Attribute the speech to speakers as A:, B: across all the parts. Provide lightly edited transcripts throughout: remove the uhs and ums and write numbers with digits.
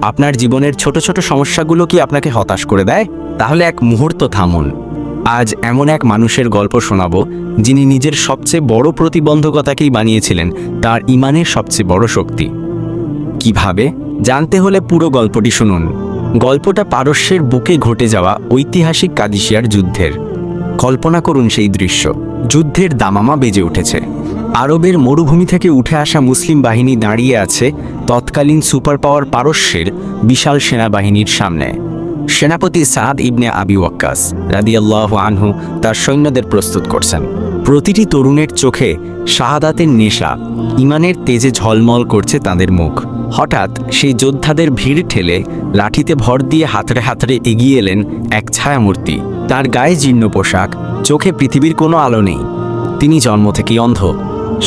A: আপনার জীবনের ছোট ছোট সমস্যাগুলো কি আপনাকে হতাশ করে দেয়? তাহলে এক মুহূর্ত থামুন। আজ এমন এক মানুষের গল্প শোনাবো যিনি নিজের সবচেয়ে বড় প্রতিবন্ধকতাকেই বানিয়েছিলেন তার ঈমানের সবচেয়ে বড় শক্তি। কিভাবে জানতে হলে পুরো গল্পটি শুনুন। গল্পটা পারস্যের বুকে ঘটে যাওয়া ঐতিহাসিক কাদিসিয়ার যুদ্ধের। কল্পনা করুন সেই দৃশ্য। যুদ্ধের দামামা বেজে উঠেছে। আরবের মরুভূমি থেকে উঠে আসা মুসলিম বাহিনী দাঁড়িয়ে আছে তৎকালীন সুপার পাওয়ার পারস্যের বিশাল সেনাবাহিনীর সামনে। সেনাপতি সাদ ইবনে আবি ওয়াক্কাস রাদিয়াল্লাহু আনহু তার সৈন্যদের প্রস্তুত করছেন। প্রতিটি তরুণের চোখে শাহাদাতের নেশা, ঈমানের তেজে ঝলমল করছে তাদের মুখ। হঠাৎ সেই যোদ্ধাদের ভিড় ঠেলে লাঠিতে ভর দিয়ে হাতড়ে হাতড়ে এগিয়ে এলেন এক ছায়ামূর্তি। তার গায়ে জীর্ণ পোশাক, চোখে পৃথিবীর কোনো আলো নেই। তিনি জন্ম থেকেই অন্ধ।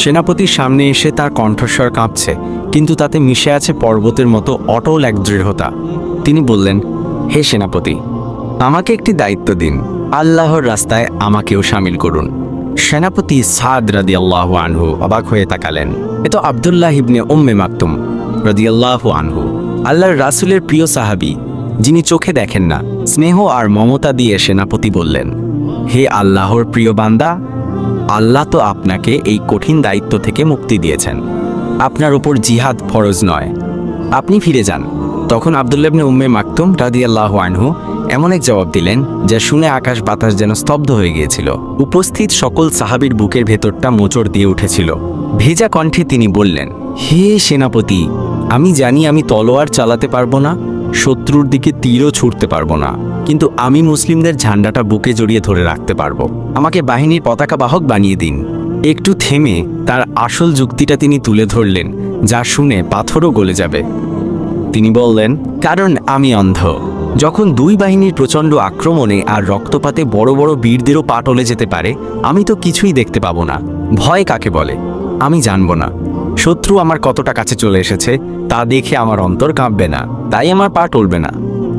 A: সেনাপতির সামনে এসে তার কণ্ঠস্বর কাঁপছে, কিন্তু তাতে মিশে আছে পর্বতের মতো অটল এক দৃঢ়তা। তিনি বললেন, হে সেনাপতি, আমাকে একটি দায়িত্ব দিন। আল্লাহর রাস্তায় আমাকেও শামিল করুন। সেনাপতি সাদ রাদিয়াল্লাহু আনহু অবাক হয়ে তাকালেন। এ তো আব্দুল্লাহ ইবনে উম্মে মাকতুম রাদিয়াল্লাহু আনহু, আল্লাহর রাসূলের প্রিয় সাহাবী, যিনি চোখে দেখেন না। স্নেহ আর মমতা দিয়ে সেনাপতি বললেন, হে আল্লাহর প্রিয় বান্দা, আল্লাহ তো আপনাকে এই কঠিন দায়িত্ব থেকে মুক্তি দিয়েছেন। আপনার উপর জিহাদ ফরজ নয়, আপনি ফিরে যান। তখন আব্দুল্লাহ ইবনে উম্মে মাকতুম রাদিয়াল্লাহু আনহু এমন এক জবাব দিলেন যা শুনে আকাশ বাতাস যেন স্তব্ধ হয়ে গিয়েছিল। উপস্থিত সকল সাহাবীর বুকের ভেতরটা মোচড় দিয়ে উঠেছিল। ভেজা কণ্ঠে তিনি বললেন, হে সেনাপতি, আমি জানি আমি তলোয়ার চালাতে পারবো না, শত্রুর দিকে তীরও ছুঁড়তে পারবো না, কিন্তু আমি মুসলিমদের ঝান্ডাটা বুকে জড়িয়ে ধরে রাখতে পারবো। আমাকে বাহিনীর পতাকা বাহক বানিয়ে দিন। একটু থেমে তার আসল যুক্তিটা তিনি তুলে ধরলেন, যা শুনে পাথরও গলে যাবে। তিনি বললেন, কারণ আমি অন্ধ। যখন দুই বাহিনীর প্রচণ্ড আক্রমণে আর রক্তপাতে বড় বড় বীরদেরও পা টলে যেতে পারে, আমি তো কিছুই দেখতে পাবো না। ভয় কাকে বলে আমি জানবো না। শত্রু আমার কতটা কাছে চলে এসেছে তা দেখে আমার অন্তর কাঁপবে না, তাই আমার পা টলবে না।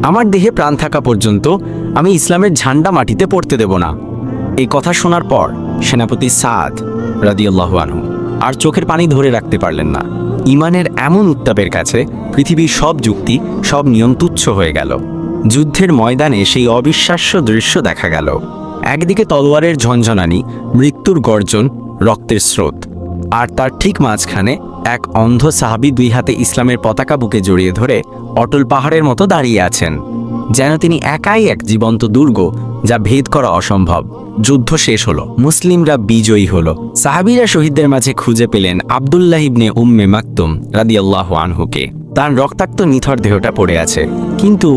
A: আমার দেহে প্রাণ থাকা পর্যন্ত আমি ইসলামের ঝান্ডা মাটিতে পড়তে দেব না। এই কথা শোনার পর সেনাপতি সাদ রাদিয়াল্লাহু আনহু আর চোখের পানি ধরে রাখতে পারলেন না। ঈমানের এমন উত্তাপের কাছে পৃথিবীর সব যুক্তি, সব নিয়ম তুচ্ছ হয়ে গেল। যুদ্ধের ময়দানে সেই অবিশ্বাস্য দৃশ্য দেখা গেল। একদিকে তলোয়ারের ঝনঝনানি, মৃত্যুর গর্জন, রক্তের স্রোত, আর তার ঠিক মাঝখানে এক অন্ধ সাহাবী দুই হাতে ইসলামের পতাকা বুকে জড়িয়ে ধরে অটল পাহাড়ের মতো দাঁড়িয়ে আছেন, যেন তিনি একাই এক জীবন্ত দুর্গ, যা ভেদ করা অসম্ভব। যুদ্ধ শেষ হলো, মুসলিমরা বিজয়ী হলো। সাহাবীরা শহীদদের মাঝে খুঁজে পেলেন আব্দুল্লাহ ইবনে উম্মে মাকতুম রাদিয়াল্লাহু আনহুকে। তার রক্তাক্ত নিথর দেহটা পড়ে আছে, কিন্তু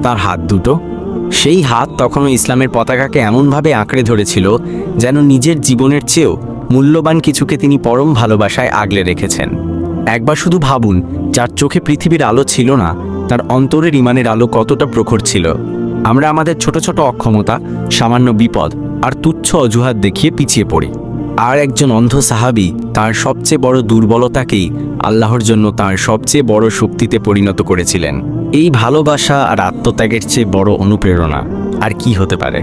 A: তার হাত দুটো, সেই হাত তখনও ইসলামের পতাকাকে এমনভাবে আঁকড়ে ধরেছিল যেন নিজের জীবনের চেয়েও মূল্যবান কিছুকে তিনি পরম ভালোবাসায় আগলে রেখেছেন। একবার শুধু ভাবুন, যার চোখে পৃথিবীর আলো ছিল না, তার অন্তরের ঈমানের আলো কতটা প্রখর ছিল। আমরা আমাদের ছোট ছোট অক্ষমতা, সামান্য বিপদ আর তুচ্ছ অজুহাত দেখিয়ে পিছিয়ে পড়ি। আর একজন অন্ধ সাহাবী তার সবচেয়ে বড় দুর্বলতাকেই আল্লাহর জন্য তার সবচেয়ে বড় শক্তিতে পরিণত করেছিলেন। এই ভালোবাসা আর আত্মত্যাগের চেয়ে বড় অনুপ্রেরণা আর কি হতে পারে?